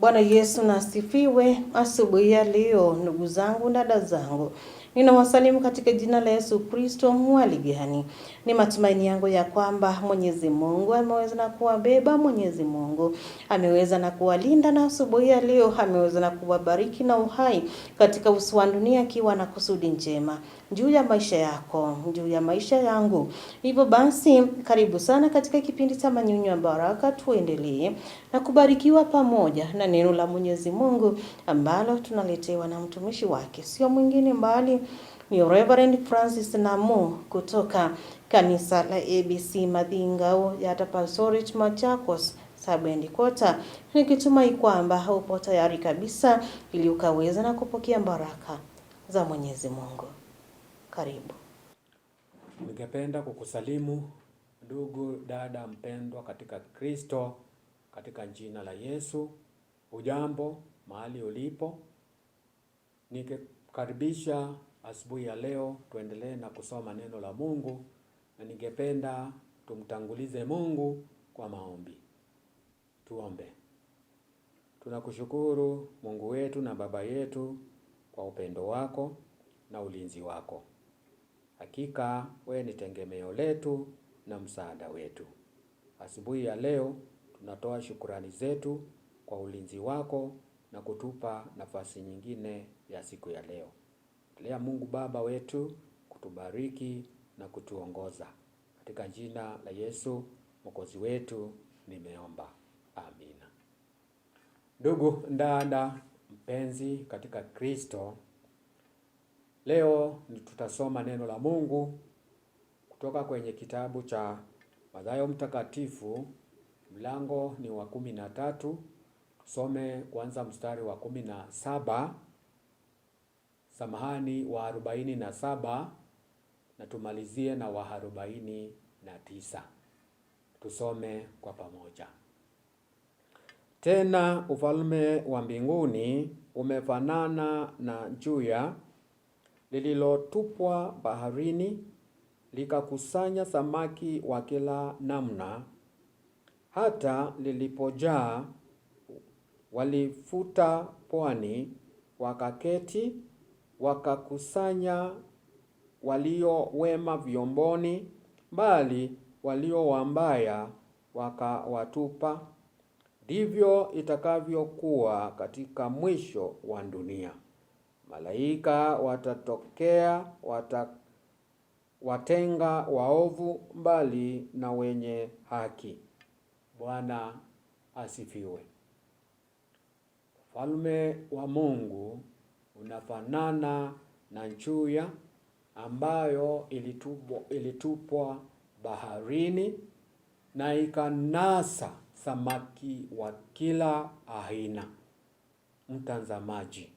Bwana Yesu na asifiwe. Asubuhi ya leo, ndugu zangu, dada zangu, ninawasalimu katika jina la Yesu Kristo. Hali gani? Ni matumaini yangu ya kwamba Mwenyezi Mungu ameweza na kuwabeba, Mwenyezi Mungu ameweza na kuwalinda, na asubuhi ya leo ameweza na kuwabariki na uhai katika uso wa dunia, akiwa na kusudi njema juu ya maisha yako, juu ya maisha yangu. Hivyo basi, karibu sana katika kipindi cha Manyunyu ya Baraka. Tuendelee na kubarikiwa pamoja na neno la Mwenyezi Mungu ambalo tunaletewa na mtumishi wake, sio mwingine mbali ni Reverend Francis Namu kutoka kanisa la ABC Madingao ya Tapasorit Machakos Sabendi Kota. Nikitumai kwamba upo tayari kabisa ili ukaweza na kupokea baraka za Mwenyezi Mungu. Karibu. Ningependa kukusalimu ndugu dada mpendwa katika Kristo, katika jina la Yesu. Ujambo mahali ulipo. Nikukaribisha asubuhi ya leo tuendelee na kusoma neno la Mungu, na ningependa tumtangulize Mungu kwa maombi. Tuombe. Tunakushukuru Mungu wetu na Baba yetu kwa upendo wako na ulinzi wako. Hakika wewe ni tegemeo letu na msaada wetu. Asubuhi ya leo tunatoa shukrani zetu kwa ulinzi wako na kutupa nafasi nyingine ya siku ya leo. Lea Mungu Baba wetu kutubariki na kutuongoza. Katika jina la Yesu Mwokozi wetu nimeomba. Amina. Ndugu dada mpenzi katika Kristo, leo tutasoma neno la Mungu kutoka kwenye kitabu cha Mathayo Mtakatifu, mlango ni wa 13. Tusome kwanza mstari wa 17, wa 47 na tumalizie na wa 49. Tusome kwa pamoja. Tena ufalme wa mbinguni umefanana na juya lililotupwa baharini, likakusanya samaki wa kila namna. Hata lilipojaa, walifuta pwani, wakaketi, wakakusanya walio wema vyomboni, bali walio wambaya wakawatupa. Ndivyo itakavyokuwa katika mwisho wa dunia. Malaika watatokea, watenga waovu mbali na wenye haki. Bwana asifiwe. Ufalme wa Mungu unafanana na nchuya ambayo ilitupwa baharini na ikanasa samaki wa kila aina. Mtazamaji,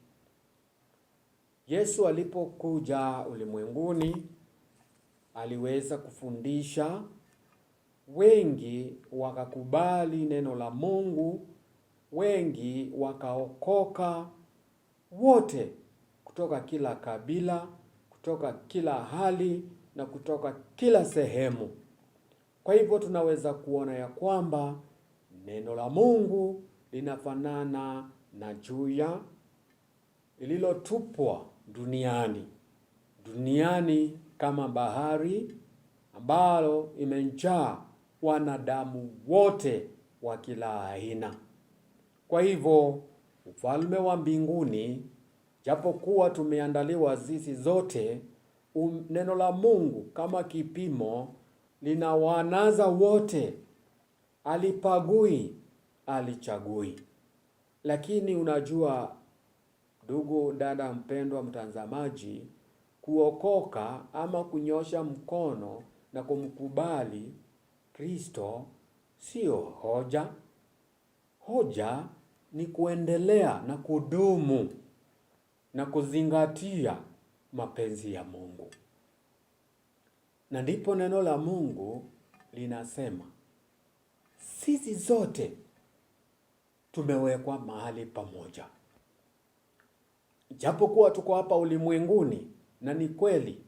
Yesu alipokuja ulimwenguni aliweza kufundisha, wengi wakakubali neno la Mungu, wengi wakaokoka, wote kutoka kila kabila, kutoka kila hali na kutoka kila sehemu. Kwa hivyo tunaweza kuona ya kwamba neno la Mungu linafanana na juya lililotupwa duniani kama bahari ambalo imejaa wanadamu wote wa kila aina. Kwa hivyo ufalme wa mbinguni, japokuwa tumeandaliwa sisi zote, neno la Mungu kama kipimo linawanaza wote, alipagui, alichagui. Lakini unajua ndugu dada mpendwa mtazamaji, kuokoka ama kunyosha mkono na kumkubali Kristo sio hoja. Hoja ni kuendelea na kudumu na kuzingatia mapenzi ya Mungu. Na ndipo neno la Mungu linasema sisi zote tumewekwa mahali pamoja. Japokuwa tuko hapa ulimwenguni, na ni kweli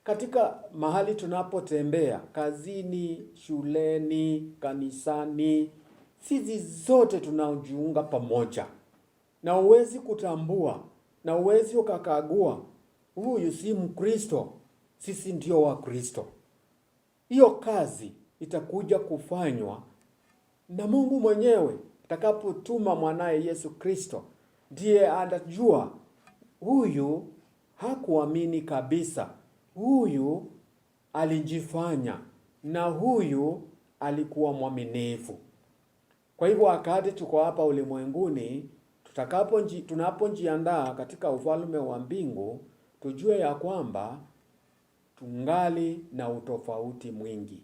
katika mahali tunapotembea, kazini, shuleni, kanisani, sisi zote tunajiunga pamoja na uwezi kutambua na uwezi ukakagua huyu si Mkristo, sisi ndio wa Kristo. Hiyo kazi itakuja kufanywa na Mungu mwenyewe atakapotuma mwanaye Yesu Kristo. Ndiye anajua huyu hakuamini kabisa, huyu alijifanya, na huyu alikuwa mwaminifu. Kwa hivyo wakati tuko hapa ulimwenguni, tunapojiandaa katika ufalme wa mbingu, tujue ya kwamba tungali na utofauti mwingi,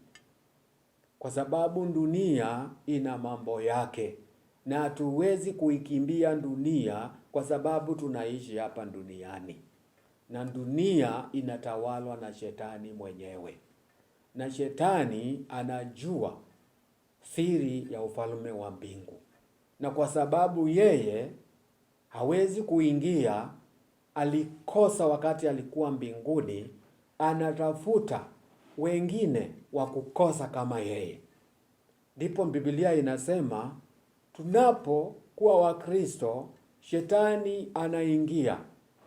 kwa sababu dunia ina mambo yake, na hatuwezi kuikimbia dunia kwa sababu tunaishi hapa duniani, na dunia inatawalwa na shetani mwenyewe, na shetani anajua siri ya ufalme wa mbingu, na kwa sababu yeye hawezi kuingia, alikosa wakati alikuwa mbinguni, anatafuta wengine wa kukosa kama yeye. Ndipo Biblia inasema tunapokuwa Wakristo, shetani anaingia,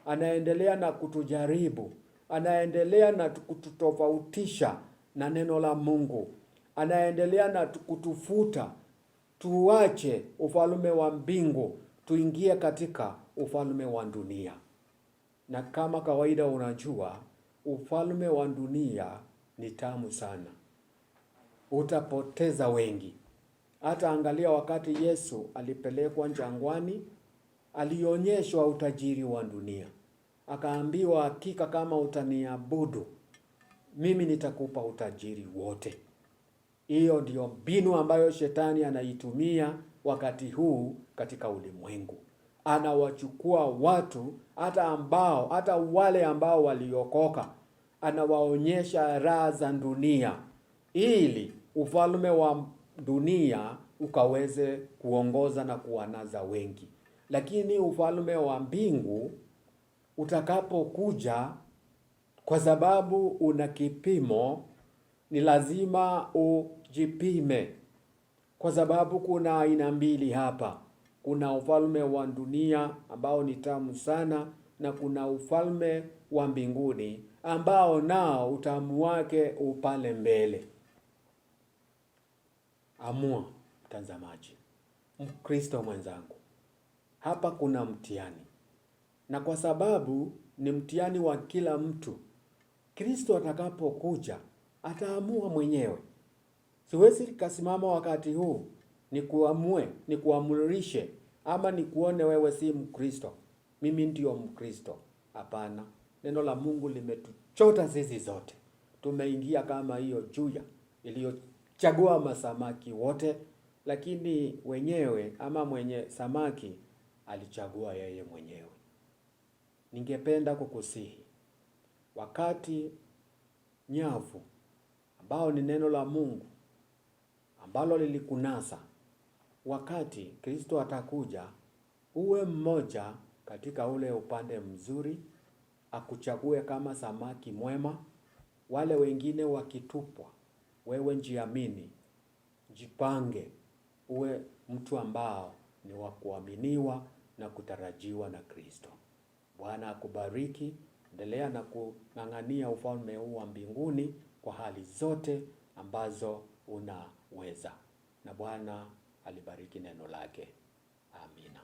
anaendelea na kutujaribu, anaendelea na kututofautisha na neno la Mungu, anaendelea na kutufuta tuache ufalme wa mbingu, tuingie katika ufalme wa dunia. Na kama kawaida, unajua ufalme wa dunia ni tamu sana, utapoteza wengi. Hata angalia wakati Yesu alipelekwa jangwani, alionyeshwa utajiri wa dunia, akaambiwa hakika kama utaniabudu mimi nitakupa utajiri wote. Hiyo ndio mbinu ambayo shetani anaitumia wakati huu katika ulimwengu. Anawachukua watu hata wale ambao waliokoka, anawaonyesha raha za dunia ili ufalme wa dunia ukaweze kuongoza na kuwanaza wengi. Lakini ufalme wa mbingu utakapokuja, kwa sababu una kipimo, ni lazima ujipime, kwa sababu kuna aina mbili hapa. Kuna ufalme wa dunia ambao ni tamu sana, na kuna ufalme wa mbinguni ambao nao utamu wake upale mbele. Amua mtazamaji, Mkristo mwenzangu, hapa kuna mtihani, na kwa sababu ni mtihani wa kila mtu, Kristo atakapokuja ataamua mwenyewe. Siwezi kasimama wakati huu nikuamurishe ama nikuone wewe si Mkristo, mimi ndio Mkristo. Hapana, neno la Mungu limetuchota sisi zote. Tumeingia kama hiyo juya iliyochagua masamaki wote, lakini wenyewe ama mwenye samaki alichagua yeye mwenyewe. Ningependa kukusihi, wakati nyavu ambao ni neno la Mungu ambalo lilikunasa, wakati Kristo atakuja, uwe mmoja katika ule upande mzuri, akuchague kama samaki mwema. Wale wengine wakitupwa, wewe jiamini, jipange, uwe mtu ambao ni wa kuaminiwa na kutarajiwa na Kristo. Bwana akubariki. Endelea na kung'ang'ania ufalme huu wa mbinguni kwa hali zote ambazo unaweza. Na Bwana alibariki neno lake. Amina.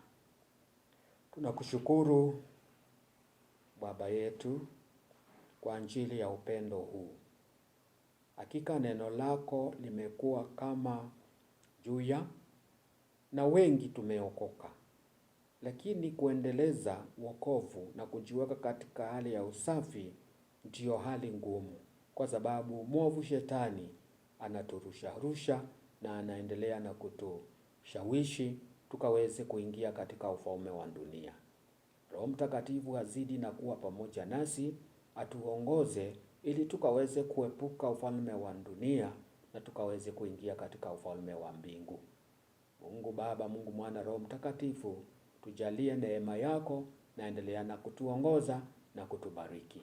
Tunakushukuru Baba yetu kwa ajili ya upendo huu. Hakika neno lako limekuwa kama juya, na wengi tumeokoka. Lakini kuendeleza wokovu na kujiweka katika hali ya usafi ndiyo hali ngumu, kwa sababu mwovu shetani anaturusha na anaendelea na kutushawishi tukaweze kuingia katika ufalme wa dunia. Roho Mtakatifu azidi na kuwa pamoja nasi, atuongoze ili tukaweze kuepuka ufalme wa dunia na tukaweze kuingia katika ufalme wa mbingu. Mungu Baba, Mungu Mwana, Roho Mtakatifu, tujalie neema yako na endelea na kutuongoza na kutubariki.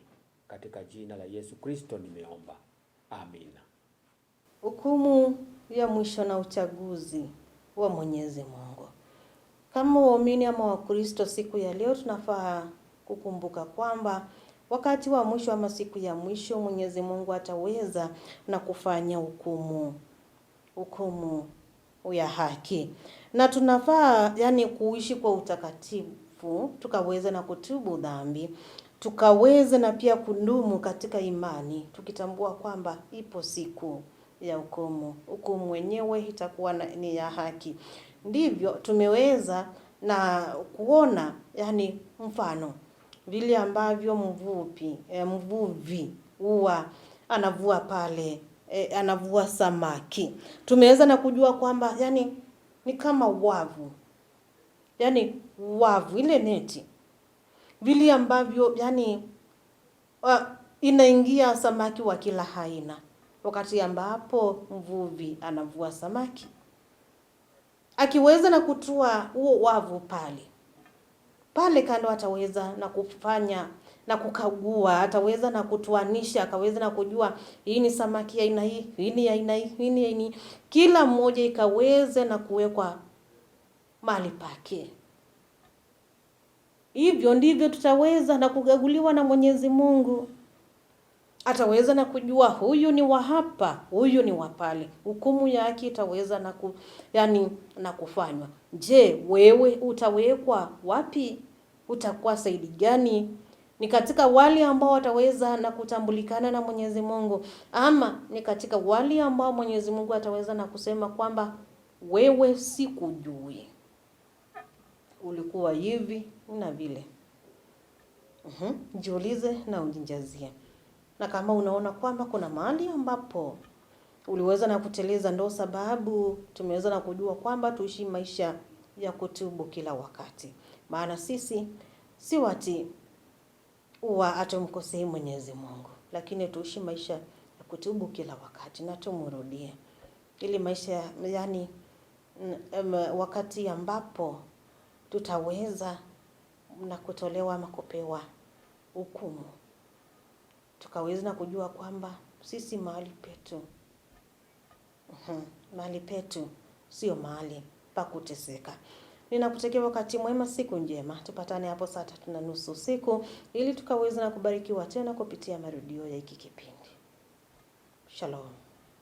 Katika jina la Yesu Kristo nimeomba. Amina. Hukumu ya mwisho na uchaguzi wa Mwenyezi Mungu. Kama waumini ama Wakristo, siku ya leo tunafaa kukumbuka kwamba wakati wa mwisho ama siku ya mwisho Mwenyezi Mungu ataweza na kufanya hukumu ya haki. Na tunafaa kuishi kwa utakatifu, tukaweza na kutubu dhambi, tukaweza na pia kudumu katika imani, tukitambua kwamba ipo siku ya hukumu. Hukumu wenyewe itakuwa ni ya haki. Ndivyo tumeweza na kuona mfano vile ambavyo mvuvi huwa anavua pale, anavua samaki. Tumeweza na kujua kwamba ni kama wavu. Wavu ile neti. Vile ambavyo inaingia samaki wa kila aina. Wakati ambapo mvuvi anavua samaki, akiweza na kutua huo wavu pale kando, ataweza na kufanya na kukagua, ataweza na kutuanisha, akaweza na kujua hii ni samaki ya aina hii, hii ni aina hii, hii ni aina hii. Kila mmoja ikaweze na kuwekwa mahali pake. Hivyo ndivyo tutaweza na kugaguliwa na Mwenyezi Mungu. Ataweza na kujua huyu ni wa hapa, huyu ni wa pale. Hukumu yake itaweza na kufanywa. Je, wewe utawekwa wapi? Utakuwa saidi gani? Ni katika wale ambao wataweza na kutambulikana na Mwenyezi Mungu, ama ni katika wale ambao Mwenyezi Mungu ataweza na kusema kwamba wewe sikujui, ulikuwa hivi na vile. Jiulize na ujijazie. Na kama unaona kwamba kuna mahali ambapo uliweza na kuteleza, ndo sababu tumeweza na kujua kwamba tuishi maisha ya kutubu kila wakati. Maana sisi si wati atumkosei Mwenyezi Mungu, lakini tuishi maisha ya kutubu kila wakati na tumurudie. Ili maisha wakati ambapo tutaweza na kutolewa ama kupewa hukumu, tukaweza na kujua kwamba sisi mahali petu sio mahali pa kuteseka. Ninakutakia wakati mwema, siku njema. Tupatane hapo saa 3:30 usiku ili tukaweza na kubarikiwa tena kupitia marudio ya hiki kipindi. Shalom.